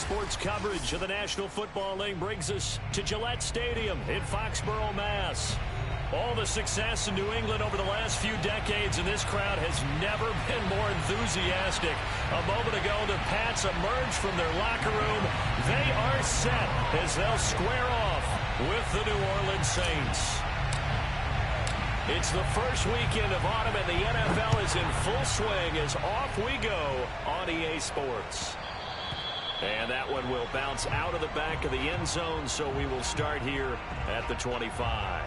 Sports coverage of the National Football League brings us to Gillette Stadium in Foxborough, Mass. All the success in New England over the last few decades, and this crowd has never been more enthusiastic. A moment ago, the Pats emerged from their locker room. They are set as they'll square off with the New Orleans Saints. It's the first weekend of autumn, and the NFL is in full swing as off we go on EA Sports. And that one will bounce out of the back of the end zone, so we will start here at the 25.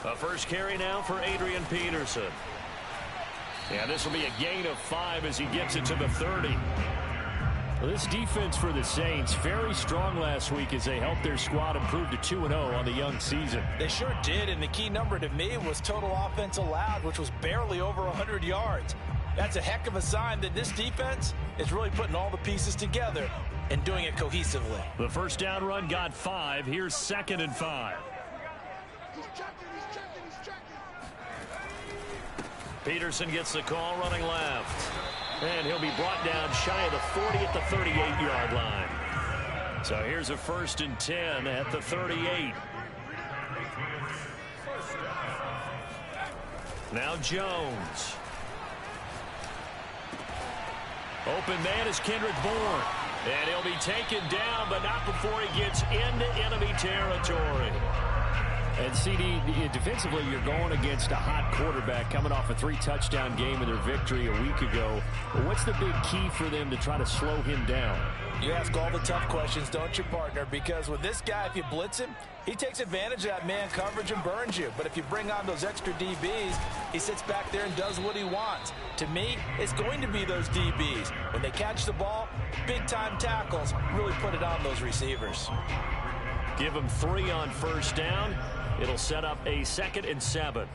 A first carry now for Adrian Peterson. And this will be a gain of 5 as he gets it to the 30. Well, this defense for the Saints, very strong last week as they helped their squad improve to 2-0 on the young season. They sure did, and the key number to me was total offense allowed, which was barely over 100 yards. That's a heck of a sign that this defense is really putting all the pieces together and doing it cohesively. The first down run got 5. Here's 2nd and 5. Peterson gets the call running left. And he'll be brought down shy of the 40 at the 38-yard line. So here's a 1st and 10 at the 38. Now Jones. Open man is Kendrick Bourne. And he'll be taken down, but not before he gets into enemy territory. And CD, defensively, you're going against a hot quarterback coming off a 3-touchdown game in their victory a week ago. But what's the big key for them to try to slow him down? You ask all the tough questions, don't you, partner? Because with this guy, if you blitz him, he takes advantage of that man coverage and burns you. But if you bring on those extra DBs, he sits back there and does what he wants. To me, it's going to be those DBs. When they catch the ball, big-time tackles really put it on those receivers. Give him 3 on first down. It'll set up a 2nd and 7.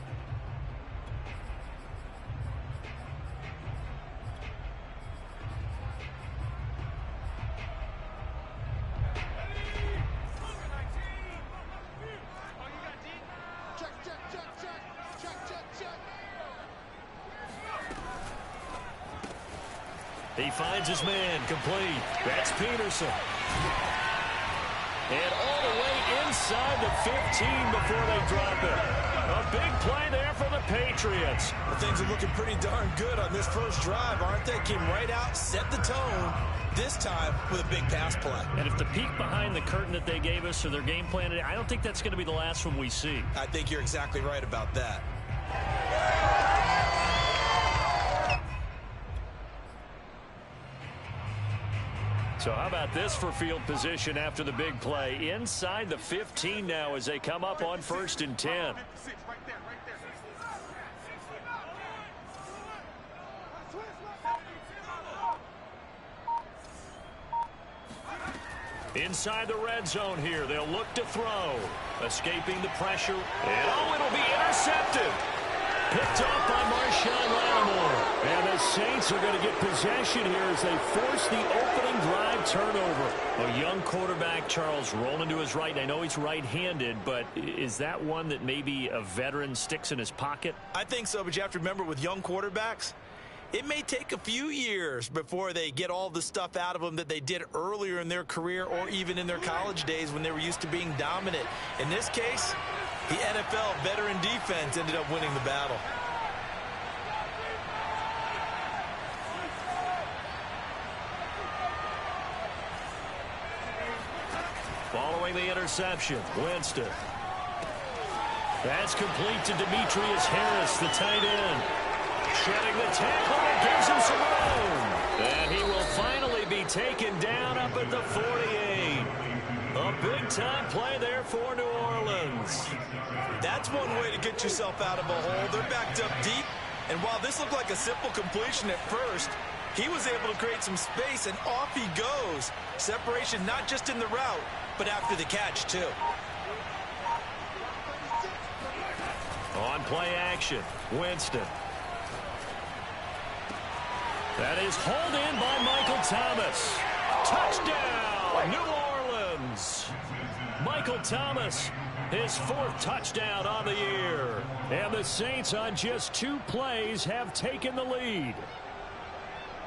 He finds his man complete. That's Peterson. And all the way inside the 15 before they drop it. A big play there for the Patriots. Well, things are looking pretty darn good on this first drive, aren't they? Came right out, set the tone, this time with a big pass play. And if the peek behind the curtain that they gave us or their game plan, I don't think that's going to be the last one we see. I think you're exactly right about that. So how about this for field position after the big play? Inside the 15 now as they come up on 1st and 10. Inside the red zone here. They'll look to throw. Escaping the pressure. And it'll be intercepted. Picked up by Marshawn Lattimore. And the Saints are going to get possession here as they force the opening drive turnover. A young quarterback, Charles, rolling to his right. And I know he's right-handed, but is that one that maybe a veteran sticks in his pocket? I think so, but you have to remember with young quarterbacks, it may take a few years before they get all the stuff out of them that they did earlier in their career or even in their college days when they were used to being dominant. In this case, the NFL veteran defense ended up winning the battle. Following the interception, Winston. That's complete to Demetrius Harris, the tight end. Shedding the tackle that gives him some room. And he will finally be taken down up at the 48. A big-time play there for New Orleans. That's one way to get yourself out of a hole. They're backed up deep, and while this looked like a simple completion at first, he was able to create some space, and off he goes. Separation not just in the route, but after the catch, too. On play action, Winston. That is hauled in by Michael Thomas. Touchdown, New Orleans. Michael Thomas, his 4th touchdown on the year. And the Saints on just 2 plays have taken the lead.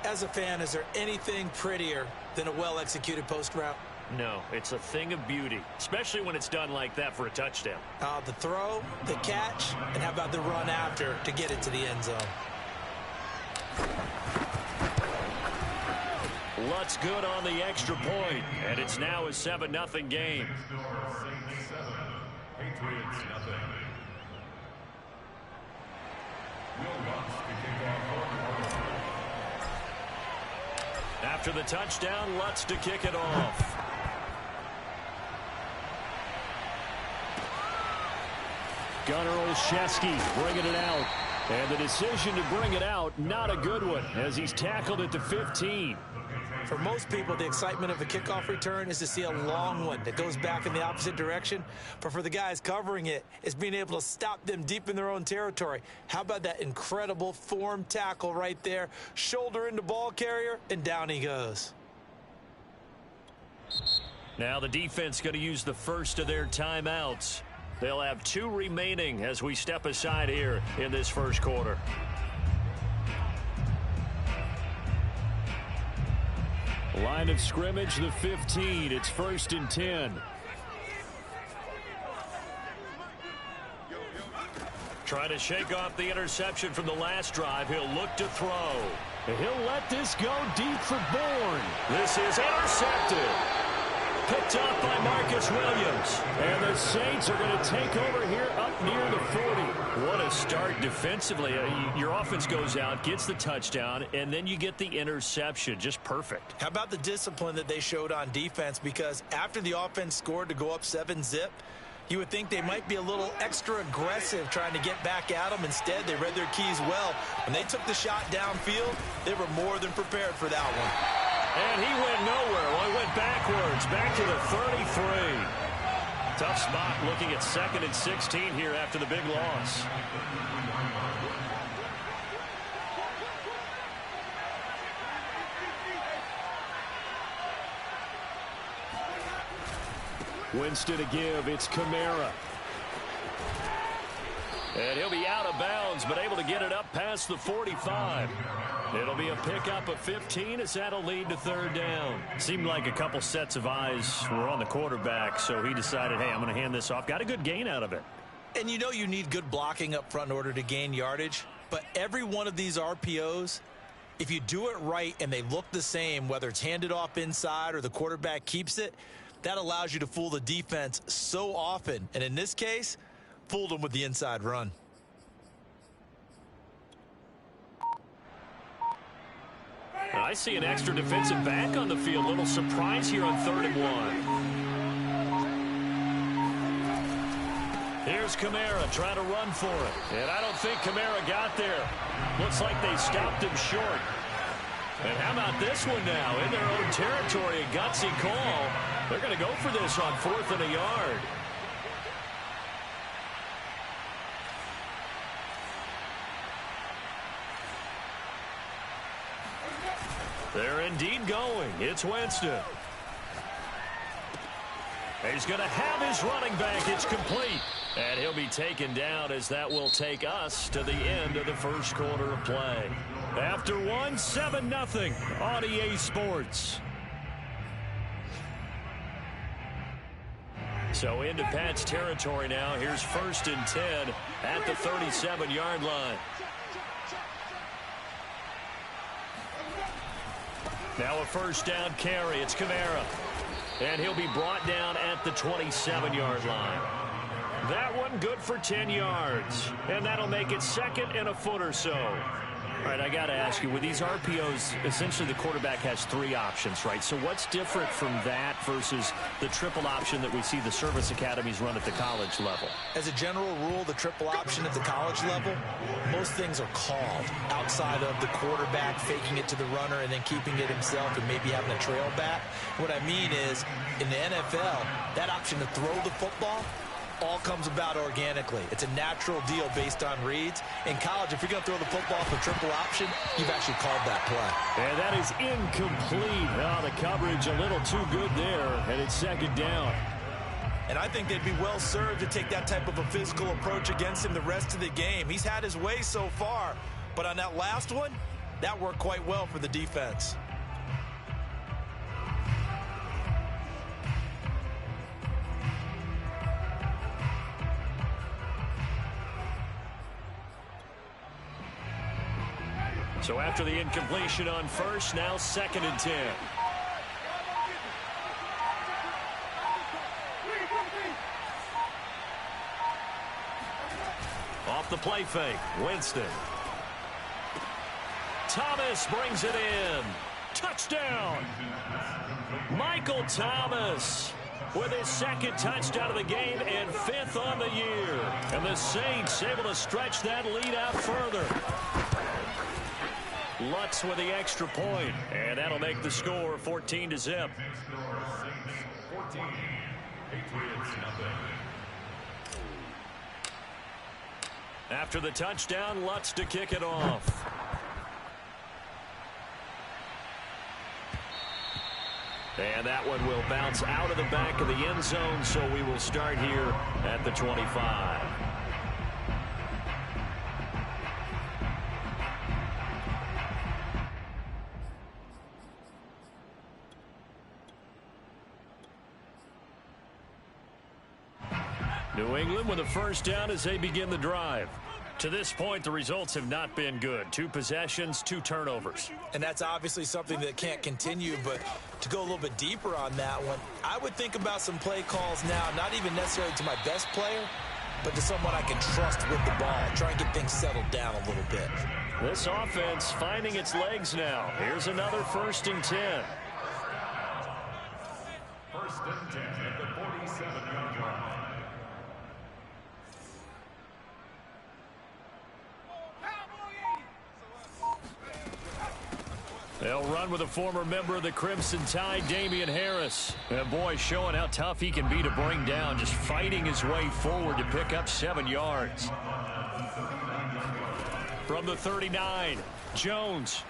As a fan, is there anything prettier than a well-executed post route? No, it's a thing of beauty, especially when it's done like that for a touchdown. The throw, the catch, and how about the run after to get it to the end zone? Lutz good on the extra point, and it's now a 7-0 game. Patriots nothing. After the touchdown, Lutz to kick it off. Gunnar Olszewski bringing it out. And the decision to bring it out, not a good one, as he's tackled at the 15. For most people, the excitement of a kickoff return is to see a long one that goes back in the opposite direction. But for the guys covering it, it's being able to stop them deep in their own territory. How about that incredible form tackle right there? Shoulder into ball carrier, and down he goes. Now the defense going to use the first of their timeouts. They'll have 2 remaining as we step aside here in this first quarter. Line of scrimmage, the 15. It's 1st and 10. Trying to shake off the interception from the last drive. He'll look to throw. He'll let this go deep for Bourne. This is intercepted. Picked up by Marcus Williams. And the Saints are going to take over here up near the 40. What a start defensively. Your offense goes out, gets the touchdown, and then you get the interception. Just perfect. How about the discipline that they showed on defense? Because after the offense scored to go up 7-zip, you would think they might be a little extra aggressive trying to get back at them. Instead, they read their keys well. When they took the shot downfield, they were more than prepared for that one. And he went nowhere. Well, he went backwards, back to the 33. Tough spot looking at 2nd and 16 here after the big loss. Winston to give. It's Kamara. And he'll be out of bounds, but able to get it up past the 45. It'll be a pickup of 15 as that'll lead to 3rd down. Seemed like a couple sets of eyes were on the quarterback, so he decided, hey, I'm going to hand this off. Got a good gain out of it. And you know you need good blocking up front in order to gain yardage, but every one of these RPOs, if you do it right and they look the same, whether it's handed off inside or the quarterback keeps it, that allows you to fool the defense so often. And in this case, fooled them with the inside run. I see an extra defensive back on the field. Little surprise here on 3rd and 1. Here's Kamara trying to run for it. And I don't think Kamara got there. Looks like they stopped him short. And how about this one now? In their own territory, a gutsy call. They're going to go for this on 4th and a yard. They're indeed going. It's Winston. He's going to have his running back. It's complete. And he'll be taken down as that will take us to the end of the first quarter of play. After 7-0 on EA Sports. So into Pat's territory now. Here's 1st and 10 at the 37-yard line. Now a 1st down carry. It's Kamara. And he'll be brought down at the 27-yard line. That one good for 10 yards. And that'll make it 2nd and a foot or so. All right, I got to ask you, with these RPOs, essentially the quarterback has 3 options, right? So what's different from that versus the triple option that we see the service academies run at the college level? As a general rule, the triple option at the college level, most things are called outside of the quarterback faking it to the runner and then keeping it himself and maybe having a trail back. What I mean is, in the NFL, that option to throw the football, all comes about organically. It's a natural deal based on reads. In college, if you're going to throw the football for triple option, you've actually called that play. And that is incomplete. Oh, the coverage a little too good there, and it's second down. And I think they'd be well served to take that type of a physical approach against him the rest of the game. He's had his way so far, but on that last one, that worked quite well for the defense. So after the incompletion on first, now 2nd and 10. Off the play fake, Winston. Thomas brings it in. Touchdown. Michael Thomas with his 2nd touchdown of the game and 5th on the year. And the Saints able to stretch that lead out further. Lutz with the extra point, and that'll make the score 14-0. After the touchdown, Lutz to kick it off. And that one will bounce out of the back of the end zone, so we will start here at the 25. New England with a first down as they begin the drive. To this point, the results have not been good. 2 possessions, 2 turnovers. And that's obviously something that can't continue, but to go a little bit deeper on that one, I would think about some play calls now, not even necessarily to my best player, but to someone I can trust with the ball. Try and get things settled down a little bit. This offense finding its legs now. Here's another 1st and 10. 1st and 10 at the 47-yard line. They'll run with a former member of the Crimson Tide, Damian Harris. And boy, showing how tough he can be to bring down, just fighting his way forward to pick up 7 yards. From the 39, Jones.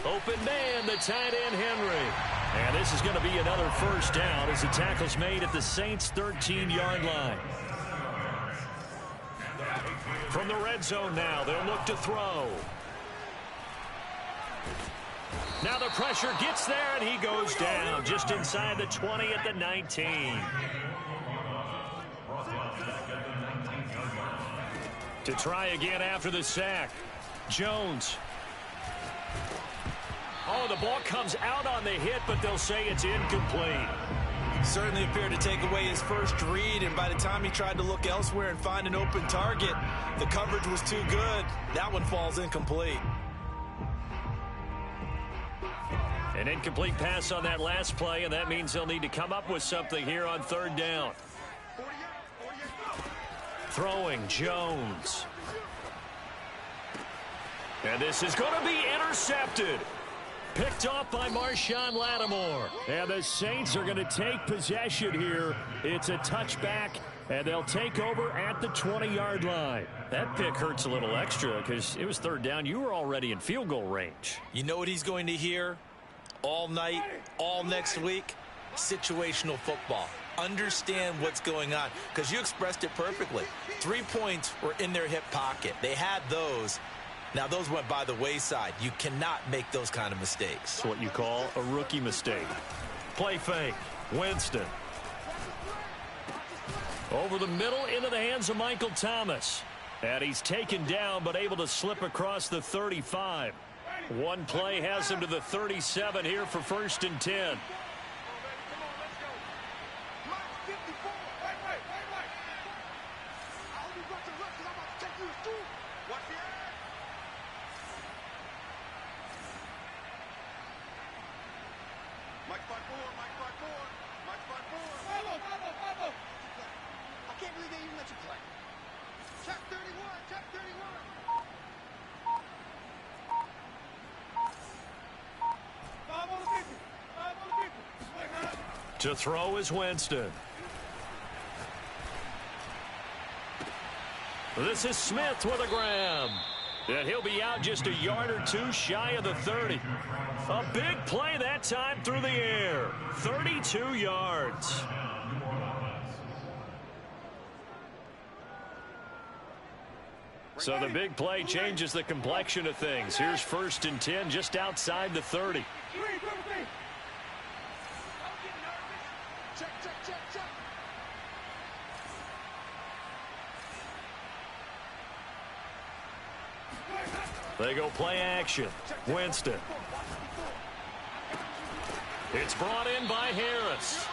Open man, the tight end, Henry. And this is going to be another 1st down as the tackle's made at the Saints' 13-yard line. From the red zone now, they'll look to throw. Now the pressure gets there, and he goes down just inside the 20 at the 19. To try again after the sack. Jones. Oh, the ball comes out on the hit, but they'll say it's incomplete. Certainly appeared to take away his first read, and by the time he tried to look elsewhere and find an open target, the coverage was too good. That one falls incomplete. An incomplete pass on that last play, and that means they'll need to come up with something here on 3rd down. Throwing, Jones. And this is going to be intercepted. Picked off by Marshawn Lattimore. And the Saints are going to take possession here. It's a touchback, and they'll take over at the 20-yard line. That pick hurts a little extra because it was 3rd down. You were already in field goal range. You know what he's going to hear all night, all next week? Situational football. Understand what's going on, because you expressed it perfectly. 3 points were in their hip pocket. They had those. Now, those went by the wayside. You cannot make those kind of mistakes. It's what you call a rookie mistake. Play fake. Winston. Over the middle into the hands of Michael Thomas. And he's taken down but able to slip across the 35. One play has him to the 37 here for 1st and 10. To throw is Winston. This is Smith with a grab. And he'll be out just a yard or two shy of the 30. A big play that time through the air. 32 yards. So the big play changes the complexion of things. Here's 1st and 10 just outside the 30. They go play action. Winston. It's brought in by Harris.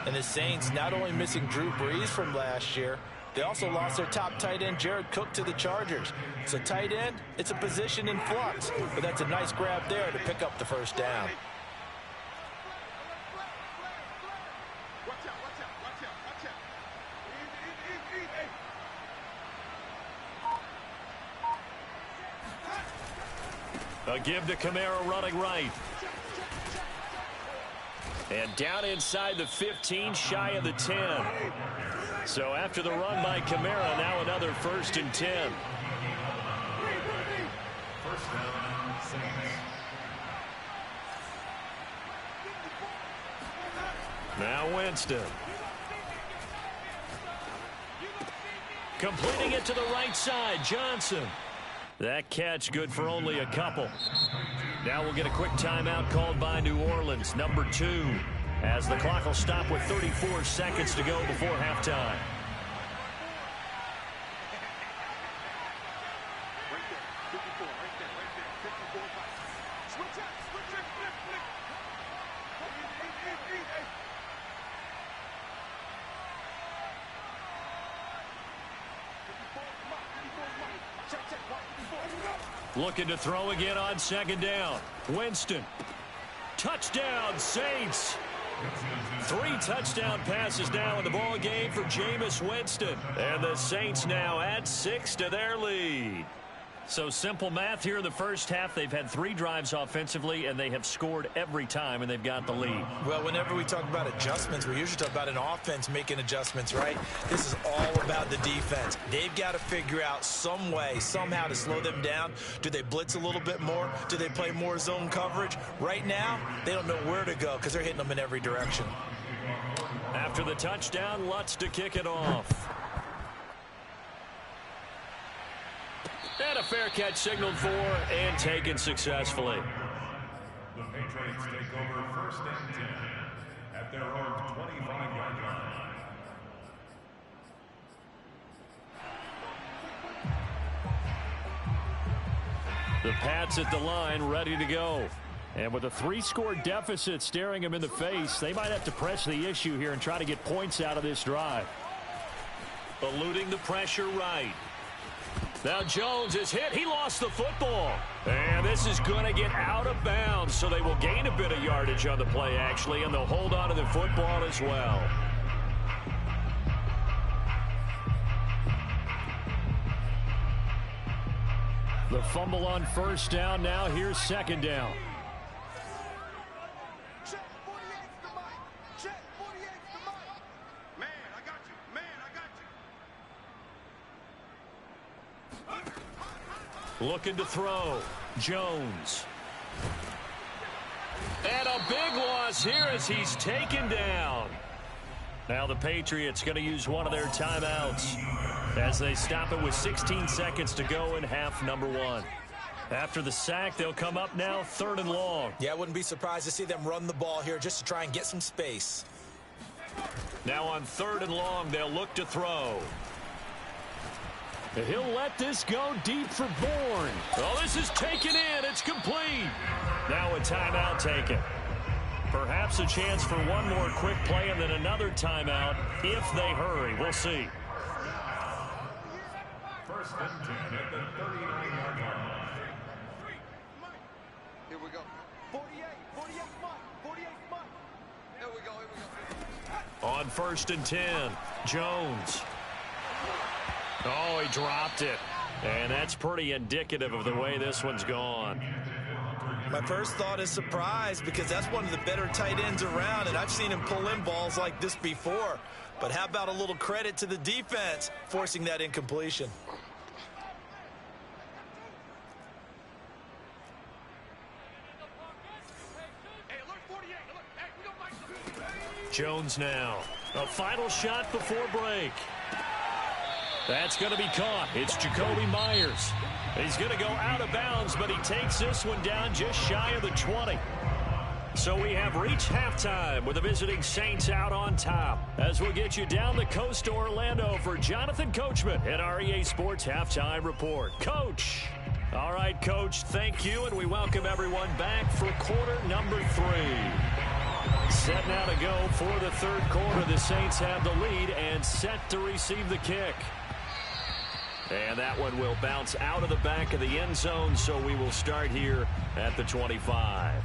And the Saints not only missing Drew Brees from last year, they also lost their top tight end, Jared Cook, to the Chargers. So tight end, it's a position in flux. But that's a nice grab there to pick up the 1st down. A give to Kamara running right. And down inside the 15, shy of the 10. So after the run by Kamara, now another 1st and 10. Now Winston. Completing it to the right side, Johnson. That catch good for only a couple. Now we'll get a quick timeout called by New Orleans, number 2, as the clock will stop with 34 seconds to go before halftime. Looking to throw again on 2nd down. Winston. Touchdown, Saints. 3 touchdown passes now in the ball game for Jameis Winston. And the Saints now add 6 to their lead. So simple math here in the first half. They've had 3 drives offensively, and they have scored every time, and they've got the lead. Well, whenever we talk about adjustments, we usually talk about an offense making adjustments, right? This is all about the defense. They've got to figure out some way, somehow to slow them down. Do they blitz a little bit more? Do they play more zone coverage? Right now, they don't know where to go because they're hitting them in every direction. After the touchdown, Lutz to kick it off. And a fair catch signaled for and taken successfully. The Patriots take over 1st and 10 at their own 25-yard line. The Pats at the line, ready to go. And with a 3-score deficit staring them in the face, they might have to press the issue here and try to get points out of this drive. Eluding the pressure right. Now Jones is hit. He lost the football. And this is going to get out of bounds, so they will gain a bit of yardage on the play, actually, and they'll hold on to the football as well. The fumble on 1st down. Now here's 2nd down. Looking to throw. Jones. And a big loss here as he's taken down. Now the Patriots going to use one of their timeouts as they stop it with 16 seconds to go in half number 1. After the sack, they'll come up now 3rd and long. Yeah, I wouldn't be surprised to see them run the ball here just to try and get some space. Now on 3rd and long, they'll look to throw. He'll let this go deep for Bourne. Oh, this is taken in. It's complete. Now a timeout taken. Perhaps a chance for one more quick play and then another timeout if they hurry. We'll see. 1st and 10 at the 39-yard line. Here we go. 48 Mike. Here we go. On 1st and 10, Jones. Oh, he dropped it. And that's pretty indicative of the way this one's gone. My first thought is surprise because that's one of the better tight ends around, and I've seen him pull in balls like this before. But how about a little credit to the defense forcing that incompletion? Jones now. A final shot before break. That's going to be caught. It's Jacoby Myers. He's going to go out of bounds, but he takes this one down just shy of the 20. So we have reached halftime with the visiting Saints out on top. As we'll get you down the coast to Orlando for Jonathan Coachman at our EA Sports Halftime Report. Coach. All right, Coach, thank you, and we welcome everyone back for quarter number 3. Set now to go for the third quarter. The Saints have the lead and set to receive the kick. And that one will bounce out of the back of the end zone, so we will start here at the 25.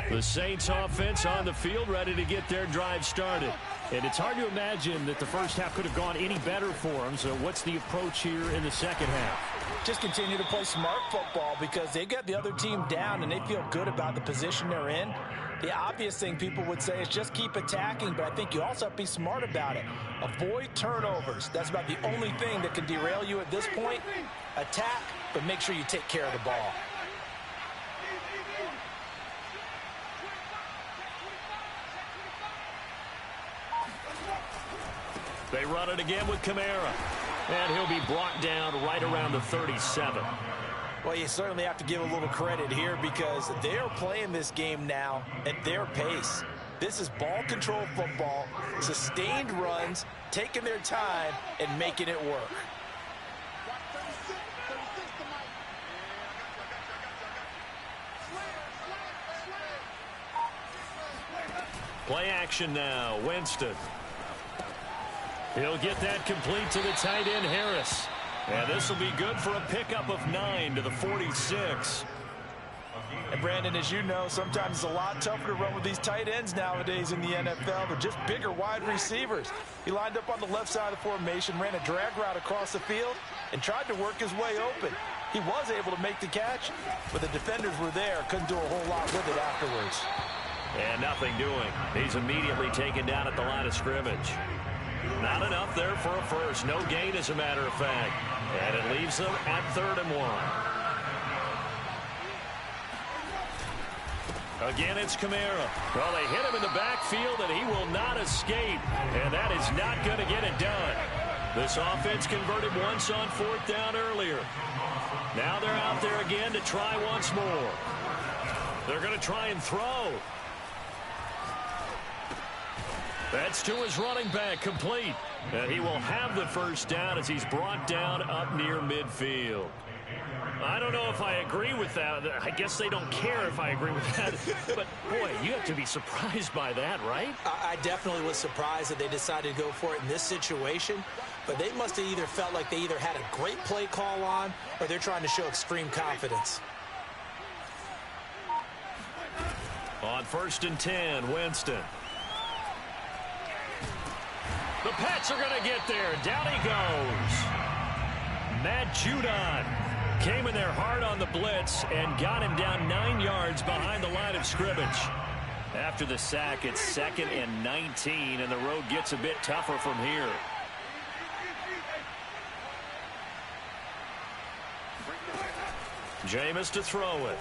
The Saints offense on the field, ready to get their drive started. And it's hard to imagine that the first half could have gone any better for them. So what's the approach here in the second half? Just continue to play smart football because they got the other team down and they feel good about the position they're in. The obvious thing people would say is just keep attacking, but I think you also have to be smart about it. Avoid turnovers. That's about the only thing that can derail you at this point. Attack, but make sure you take care of the ball. They run it again with Kamara. And he'll be brought down right around the 37. Well, you certainly have to give a little credit here because they are playing this game now at their pace. This is ball control football, sustained runs, taking their time, and making it work. Play action now. Winston. He'll get that complete to the tight end, Harris. And this will be good for a pickup of 9 to the 46. And Brandon, as you know, sometimes it's a lot tougher to run with these tight ends nowadays in the NFL. They're just bigger wide receivers. He lined up on the left side of the formation, ran a drag route across the field, and tried to work his way open. He was able to make the catch, but the defenders were there, couldn't do a whole lot with it afterwards. And nothing doing. He's immediately taken down at the line of scrimmage. Not enough there for a first. No gain, as a matter of fact. And it leaves them at 3rd and 1. Again, it's Kamara. Well, they hit him in the backfield, and he will not escape. And that is not going to get it done. This offense converted once on 4th down earlier. Now they're out there again to try once more. They're going to try and throw. That's to his running back, complete. And he will have the first down as he's brought down up near midfield. I don't know if I agree with that. I guess they don't care if I agree with that. But, boy, you have to be surprised by that, right? I definitely was surprised that they decided to go for it in this situation. But they must have either felt like they either had a great play call on or they're trying to show extreme confidence. On 1st and 10, Winston. The Pats are going to get there. Down he goes. Matt Judon came in there hard on the blitz and got him down 9 yards behind the line of scrimmage. After the sack, it's 2nd and 19, and the road gets a bit tougher from here. JMillz to throw it.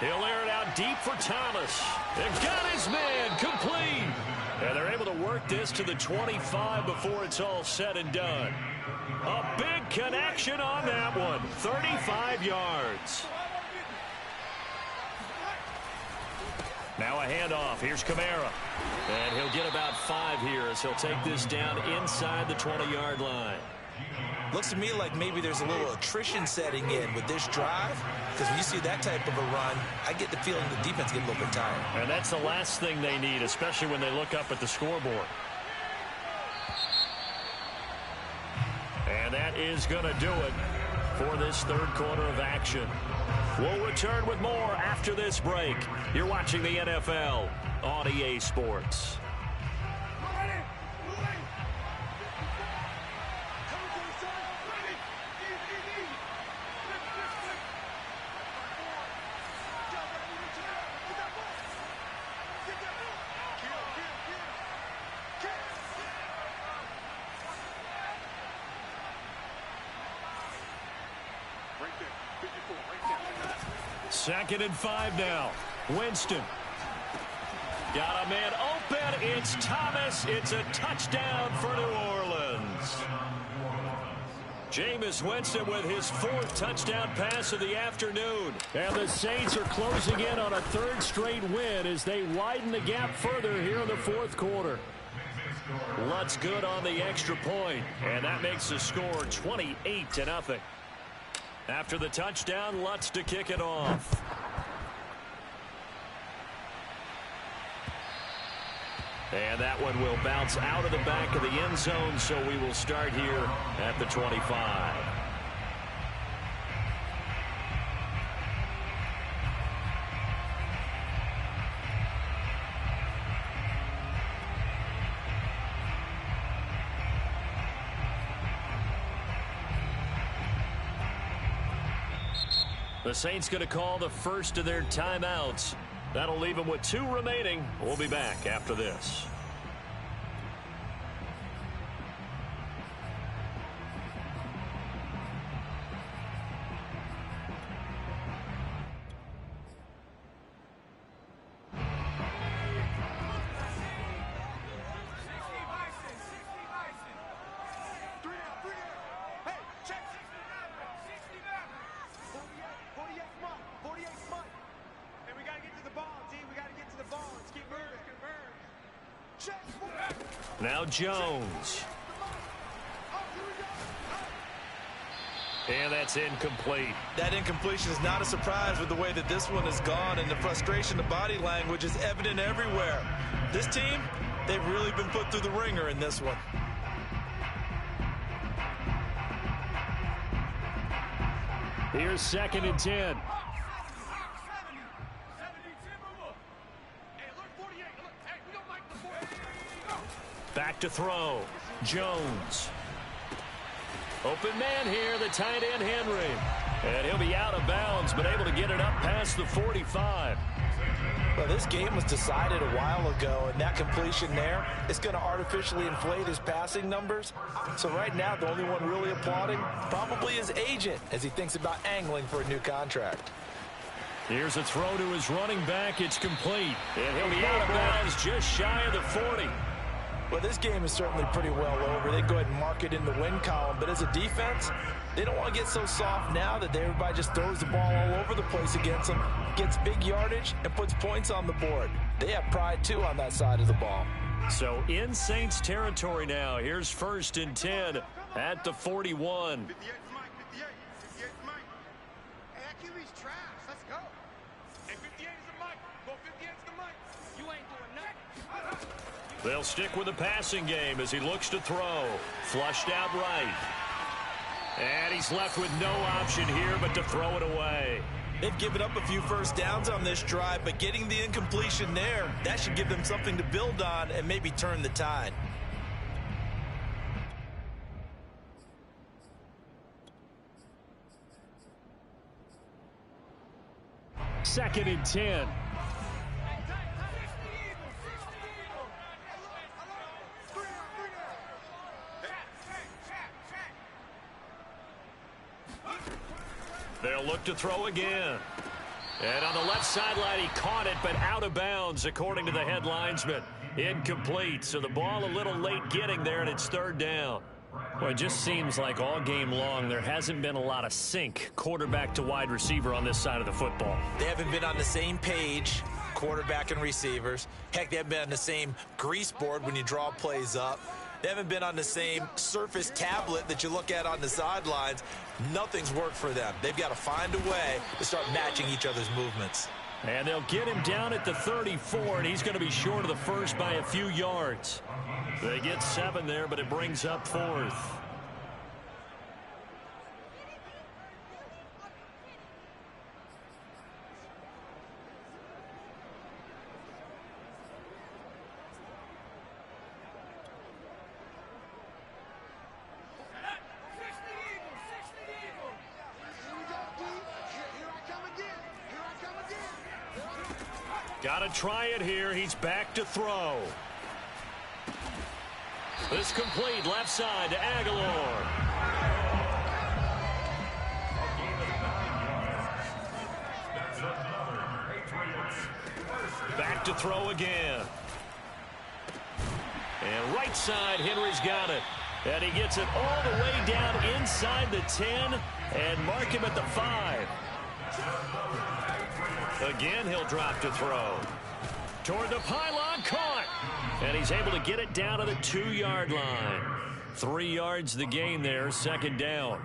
He'll air it out deep for Thomas. And got his man complete. And they're able to work this to the 25 before it's all said and done. A big connection on that one. 35 yards. Now a handoff. Here's Kamara. And he'll get about 5 here as he'll take this down inside the 20-yard line. Looks to me like maybe there's a little attrition setting in with this drive. Because when you see that type of a run, I get the feeling the defense get a little bit tired. And that's the last thing they need, especially when they look up at the scoreboard. And that is going to do it for this 3rd quarter of action. We'll return with more after this break. You're watching the NFL on EA Sports. 2nd and 5 now. Winston. Got a man open. It's Thomas. It's a touchdown for New Orleans. JMillz Winston with his 4th touchdown pass of the afternoon. And the Saints are closing in on a 3rd straight win as they widen the gap further here in the 4th quarter. Lutz good on the extra point, and that makes the score 28-0. After the touchdown, Lutz to kick it off. And that one will bounce out of the back of the end zone, so we will start here at the 25. The Saints going to call the first of their timeouts. That'll leave them with 2 remaining. We'll be back after this. Now Jones. And that's incomplete. That incompletion is not a surprise with the way that this one has gone, and the frustration, the body language is evident everywhere. This team, they've really been put through the ringer in this one. Here's 2nd and 10. Back to throw. Jones. Open man here, the tight end Henry. And he'll be out of bounds, but able to get it up past the 45. Well, this game was decided a while ago, and that completion there is going to artificially inflate his passing numbers. So right now, the only one really applauding probably his agent as he thinks about angling for a new contract. Here's a throw to his running back. It's complete. And he'll be out of bounds just shy of the 40. Well, this game is certainly pretty well over. They go ahead and mark it in the win column. But as a defense, they don't want to get so soft now that everybody just throws the ball all over the place against them, gets big yardage, and puts points on the board. They have pride, too, on that side of the ball. So in Saints territory now. Here's 1st and 10 at the 41. 58 Mike. Hey, that QB's trash. Let's go. Hey, 58 is the Mike. Go 58 is the Mike. You ain't doing nothing. They'll stick with the passing game as he looks to throw. Flushed out right. And he's left with no option here but to throw it away. They've given up a few first downs on this drive, but getting the incompletion there, that should give them something to build on and maybe turn the tide. Second and 10. They'll look to throw again. And on the left sideline, he caught it, but out of bounds, according to the head linesman. Incomplete, so the ball a little late getting there, and it's 3rd down. Well, it just seems like all game long there hasn't been a lot of sync quarterback to wide receiver on this side of the football. They haven't been on the same page, quarterback and receivers. Heck, they haven't been on the same grease board when you draw plays up. They haven't been on the same surface tablet that you look at on the sidelines. Nothing's worked for them. They've got to find a way to start matching each other's movements. And they'll get him down at the 34, and he's going to be short of the first by a few yards. They get 7 there, but it brings up 4th. Got to try it here. He's back to throw. This complete left side to Aguilar. That's a to throw again. And right side, Henry's got it. And he gets it all the way down inside the 10 and mark him at the 5. Again, he'll drop to throw. Toward the pylon, caught. And he's able to get it down to the 2-yard line. 3 yards the gain there, second down.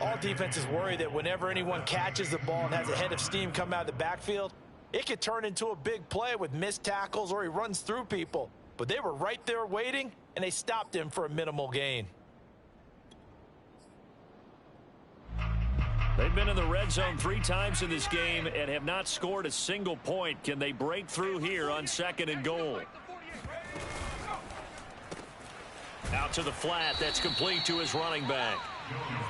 All defenses worry that whenever anyone catches the ball and has a head of steam come out of the backfield, it could turn into a big play with missed tackles or he runs through people. But they were right there waiting, and they stopped him for a minimal gain. They've been in the red zone 3 times in this game and have not scored a single point. Can they break through here on 2nd and goal? Out to the flat. That's complete to his running back.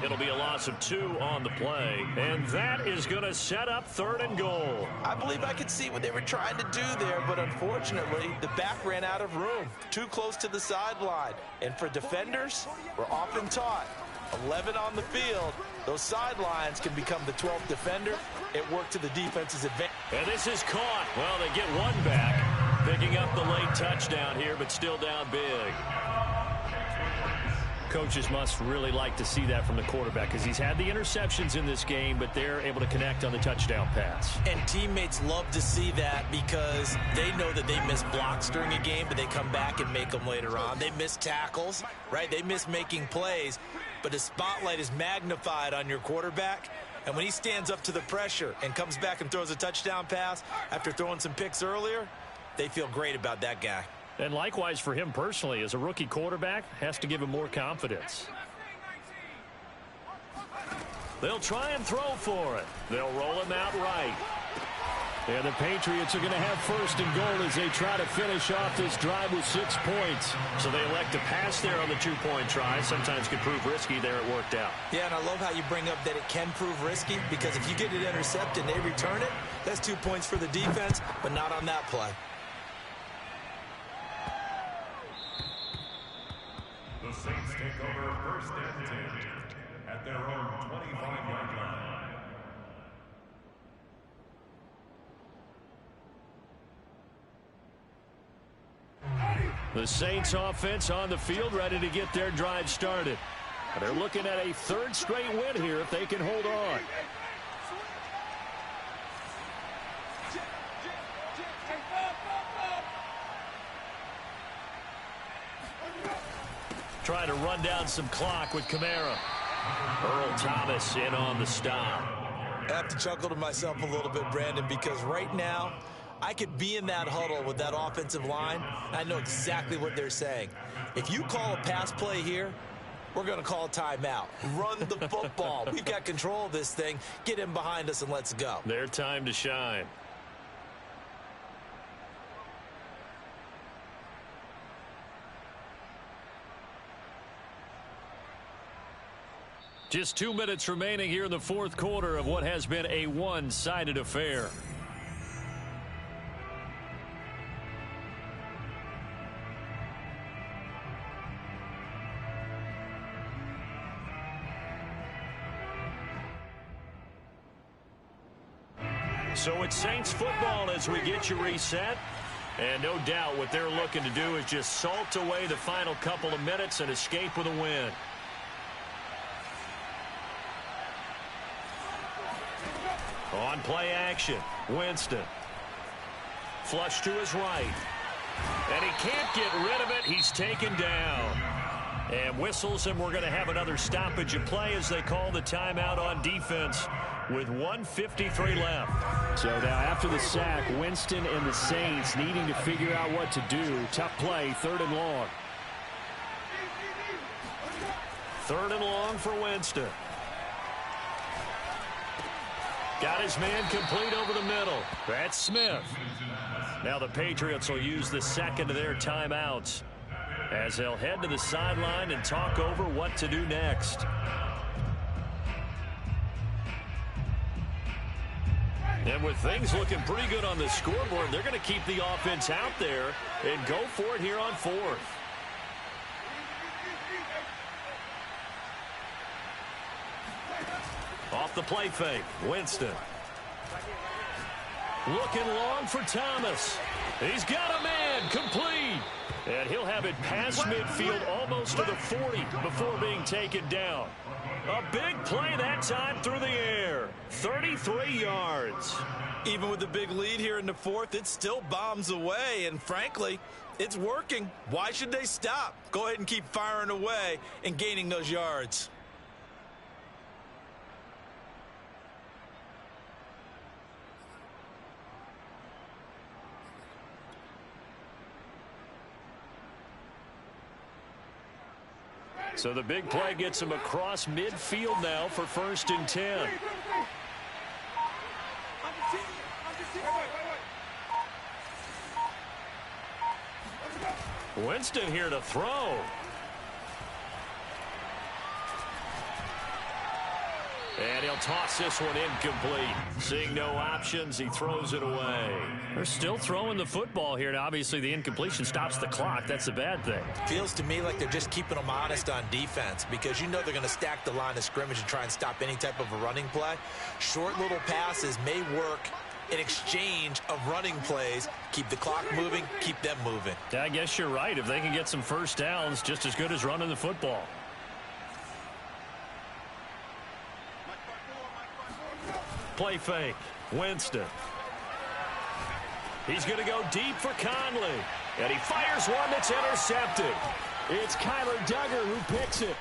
It'll be a loss of 2 on the play. And that is going to set up 3rd and goal. I believe I could see what they were trying to do there, but unfortunately, the back ran out of room. Too close to the sideline. And for defenders, we're often taught, 11 on the field, those sidelines can become the 12th defender. It worked to the defense's advantage. And this is caught. Well, they get one back, picking up the late touchdown here, but still down big. Coaches must really like to see that from the quarterback because he's had the interceptions in this game, but they're able to connect on the touchdown pass. And teammates love to see that because they know that they miss blocks during a game, but they come back and make them later on. They miss tackles, right? They miss making plays, but the spotlight is magnified on your quarterback. And when he stands up to the pressure and comes back and throws a touchdown pass after throwing some picks earlier, they feel great about that guy. And likewise for him personally, as a rookie quarterback, has to give him more confidence. They'll try and throw for it. They'll roll him out right. And the Patriots are going to have 1st and goal as they try to finish off this drive with 6 points. So they elect to pass there on the 2-point try. Sometimes could prove risky. There it worked out. Yeah, and I love how you bring up that it can prove risky because if you get it intercepted and they return it, that's 2 points for the defense, but not on that play. The Saints take over 1st and 10 at their own 25-yard line. The Saints offense on the field ready to get their drive started. They're looking at a 3rd straight win here if they can hold on. Trying to run down some clock with Kamara. Earl Thomas in on the stop. I have to chuckle to myself a little bit, Brandon, because right now I could be in that huddle with that offensive line. I know exactly what they're saying. If you call a pass play here, we're going to call a timeout. Run the football. We've got control of this thing. Get in behind us and let's go. Their time to shine. Just 2 minutes remaining here in the 4th quarter of what has been a one-sided affair. So it's Saints football as we get you reset. And no doubt what they're looking to do is just salt away the final couple of minutes and escape with a win. On play action, Winston. Flush to his right. And he can't get rid of it. He's taken down. And whistles, and we're going to have another stoppage of play as they call the timeout on defense with 1:53 left. So now after the sack, Winston and the Saints needing to figure out what to do. Tough play, 3rd and long. 3rd and long for Winston. Got his man complete over the middle. That's Smith. Now the Patriots will use the 2nd of their timeouts as they'll head to the sideline and talk over what to do next. And with things looking pretty good on the scoreboard, they're going to keep the offense out there and go for it here on 4th. Off the play fake, Winston. Looking long for Thomas. He's got a man, complete. And he'll have it past midfield almost to the 40 before being taken down. A big play that time through the air. 33 yards. Even with the big lead here in the fourth, it still bombs away, and frankly, it's working. Why should they stop? Go ahead and keep firing away and gaining those yards. So the big play gets him across midfield now for 1st and 10. Winston here to throw. And he'll toss this one incomplete. Seeing no options, he throws it away. They're still throwing the football here. Now, obviously, the incompletion stops the clock. That's a bad thing. Feels to me like they're just keeping them honest on defense because you know they're going to stack the line of scrimmage and try and stop any type of a running play. Short little passes may work in exchange of running plays. Keep the clock moving, keep them moving. Yeah, I guess you're right. If they can get some first downs, just as good as running the football. Play fake. Winston. He's going to go deep for Conley. And he fires one that's intercepted. It's Kyler Duggar who picks it.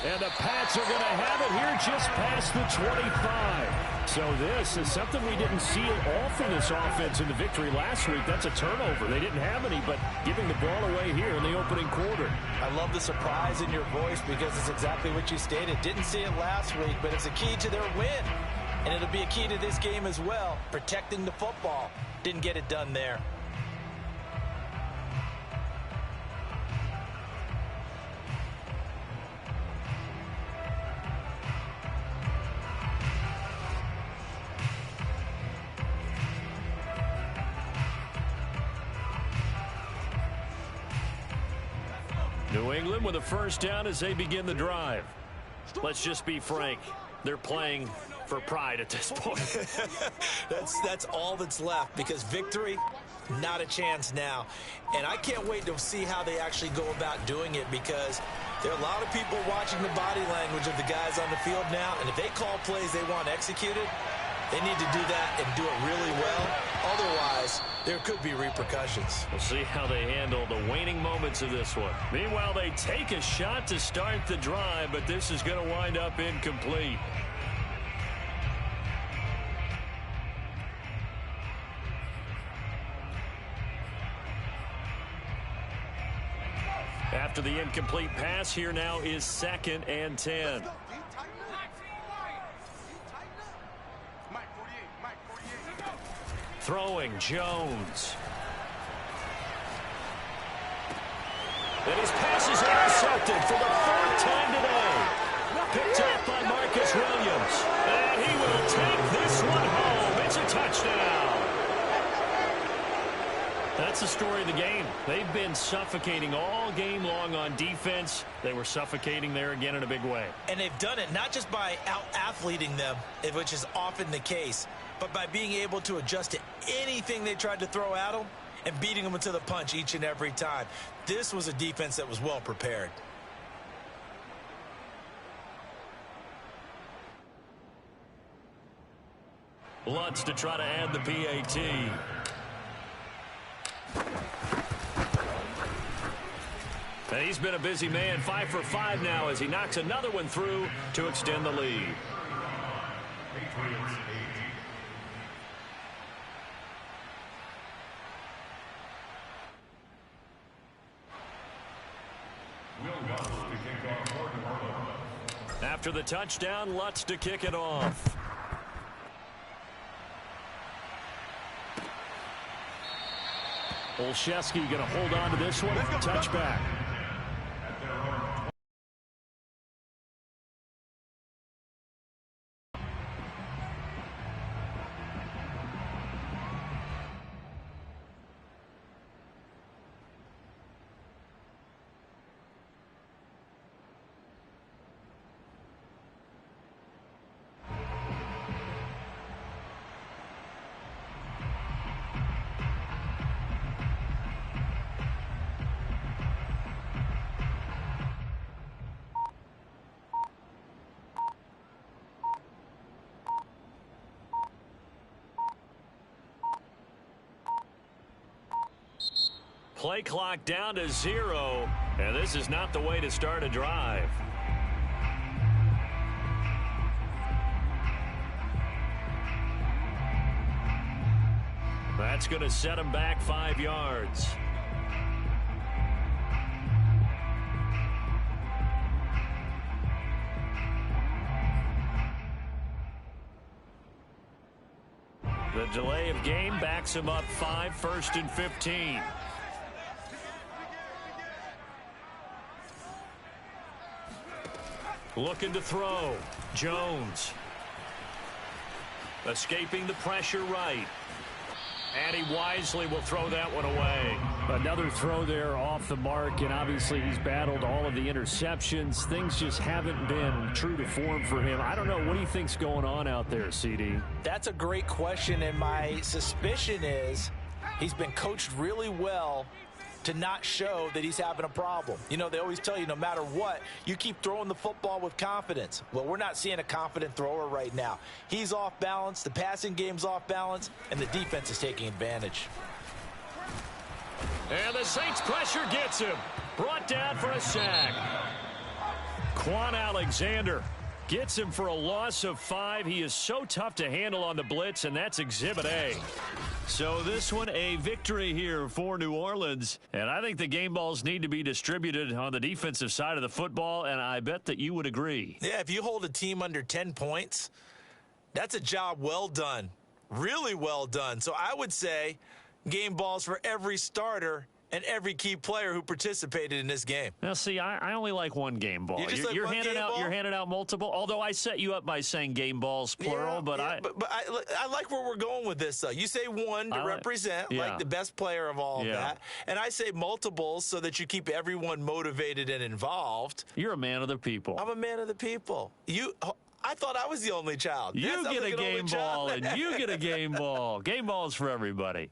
And the Pats are going to have it here just past the 25. So this is something we didn't see at all from this offense in the victory last week. That's a turnover. They didn't have any, but giving the ball away here in the opening quarter. I love the surprise in your voice because it's exactly what you stated. Didn't see it last week, but it's a key to their win. And it'll be a key to this game as well, protecting the football. Didn't get it done there. New England with a first down as they begin the drive. Let's just be frank. They're playing for pride at this point. That's all that's left because victory, not a chance now. And I can't wait to see how they actually go about doing it because there are a lot of people watching the body language of the guys on the field now. And if they call plays they want executed, they need to do that and do it really well. Otherwise, there could be repercussions. We'll see how they handle the waning moments of this one. Meanwhile, they take a shot to start the drive, but this is going to wind up incomplete. After the incomplete pass, here now is 2nd and 10. Throwing Jones. And his pass is intercepted for the 4th time today. Picked up by Marcus Williams. And he will take this one home. It's a touchdown. That's the story of the game. They've been suffocating all game long on defense. They were suffocating there again in a big way. And they've done it not just by out-athleting them, which is often the case, but by being able to adjust to anything they tried to throw at them and beating them into the punch each and every time. This was a defense that was well prepared. Lutz to try to add the PAT. And he's been a busy man, 5 for 5 now as he knocks another one through to extend the lead. Patriots 8. After the touchdown, Lutz to kick it off. Olszewski going to hold on to this one. Touchback. Play clock down to 0, and this is not the way to start a drive. That's going to set him back 5 yards. The delay of game backs him up 5, 1st and 15. Looking to throw. Jones. Escaping the pressure right. And he wisely will throw that one away. Another throw there off the mark, and obviously he's battled all of the interceptions. Things just haven't been true to form for him. I don't know. What do you think's going on out there, CD? That's a great question, and my suspicion is he's been coached really well to not show that he's having a problem. You know, they always tell you no matter what, you keep throwing the football with confidence. Well, we're not seeing a confident thrower right now. He's off balance, the passing game's off balance, and the defense is taking advantage. And the Saints pressure gets him. Brought down for a sack. Quan Alexander gets him for a loss of 5. He is so tough to handle on the blitz, and that's Exhibit A. So this one a victory here for New Orleans, and I think the game balls need to be distributed on the defensive side of the football, and I bet that you would agree. Yeah, if you hold a team under 10 points, that's a job well done, really well done. So I would say game balls for every starter and every key player who participated in this game. Now, see, I only like one game ball. You're handing out multiple. Although I set you up by saying game balls plural, but I like where we're going with this. Though you say one to represent like the best player of all of that, and I say multiples so that you keep everyone motivated and involved. You're a man of the people. I'm a man of the people. I thought I was the only child. You get a game ball, and you get a game ball. Game balls for everybody.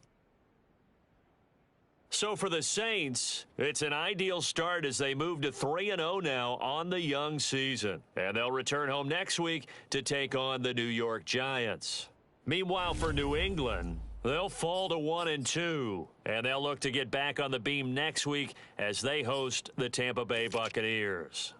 So for the Saints, it's an ideal start as they move to 3-0 now on the young season. And they'll return home next week to take on the New York Giants. Meanwhile, for New England, they'll fall to 1-2. And they'll look to get back on the beam next week as they host the Tampa Bay Buccaneers.